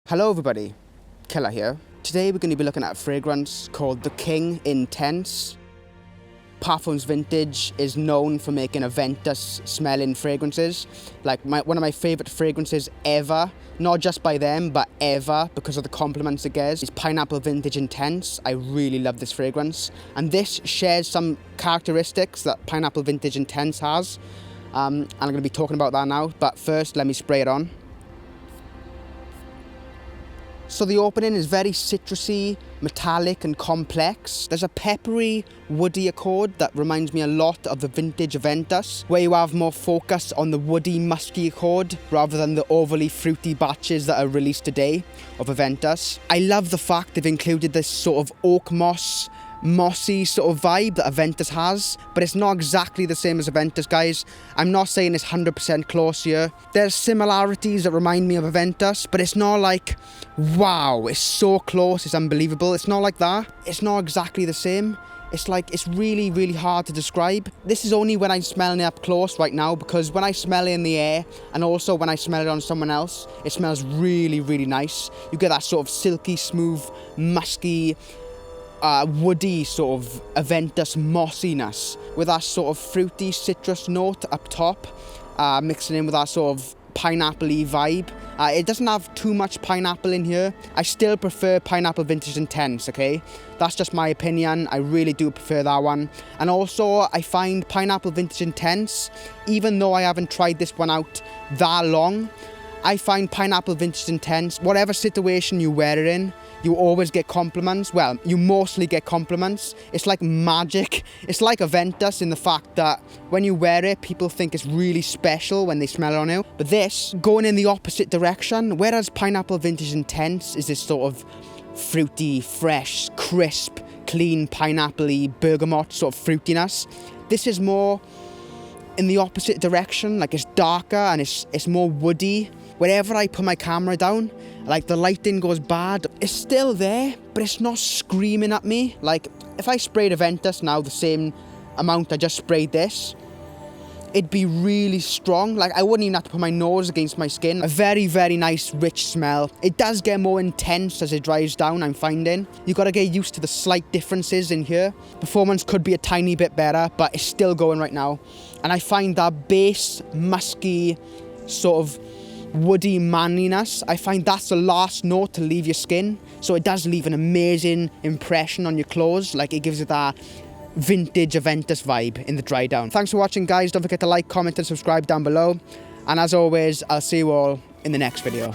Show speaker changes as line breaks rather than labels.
Hello everybody, Killer here. Today we're going to be looking at a fragrance called The King Intense. Parfums Vintage is known for making Aventus smelling fragrances. Like one of my favourite fragrances ever, not just by them, but ever, because of the compliments it gets, is Pineapple Vintage Intense. I really love this fragrance. And this shares some characteristics that Pineapple Vintage Intense has. And I'm going to be talking about that now, but first let me spray it on. So the opening is very citrusy, metallic and complex. There's a peppery, woody accord that reminds me a lot of the vintage Aventus, where you have more focus on the woody, musky accord rather than the overly fruity batches that are released today of Aventus. I love the fact they've included this sort of oak mossy sort of vibe that Aventus has, but it's not exactly the same as Aventus, guys. I'm not saying it's 100% close here. There's similarities that remind me of Aventus, but it's not like, wow, it's so close, it's unbelievable. It's not like that. It's not exactly the same. It's like, it's really, really hard to describe. This is only when I'm smelling it up close right now, because when I smell it in the air, and also when I smell it on someone else, it smells really, really nice. You get that sort of silky, smooth, musky, woody sort of Aventus mossiness with that sort of fruity citrus note up top, mixing in with that sort of pineapple-y vibe. It doesn't have too much pineapple in here. I still prefer Pineapple Vintage Intense, okay? That's just my opinion. I really do prefer that one. And also, I find Pineapple Vintage Intense, even though I haven't tried this one out that long, I find Pineapple Vintage Intense, whatever situation you wear it in, you always get compliments. Well, you mostly get compliments. It's like magic. It's like Aventus in the fact that when you wear it, people think it's really special when they smell it on you. But this, going in the opposite direction, whereas Pineapple Vintage Intense is this sort of fruity, fresh, crisp, clean, pineapple-y, bergamot sort of fruitiness, this is more in the opposite direction. Like, it's darker and it's more woody. Wherever I put my camera down, like the lighting goes bad, it's still there, but it's not screaming at me. Like, if I sprayed Aventus now the same amount I just sprayed this, it'd be really strong. Like, I wouldn't even have to put my nose against my skin. A very, very nice, rich smell. It does get more intense as it dries down, I'm finding. You gotta get used to the slight differences in here. Performance could be a tiny bit better, but it's still going right now. And I find that base, musky, sort of woody manliness, I find that's the last note to leave your skin. So it does leave an amazing impression on your clothes. Like, it gives it that vintage Aventus vibe in the dry down. Thanks for watching, guys. Don't forget to like, comment and subscribe down below. And as always, I'll see you all in the next video.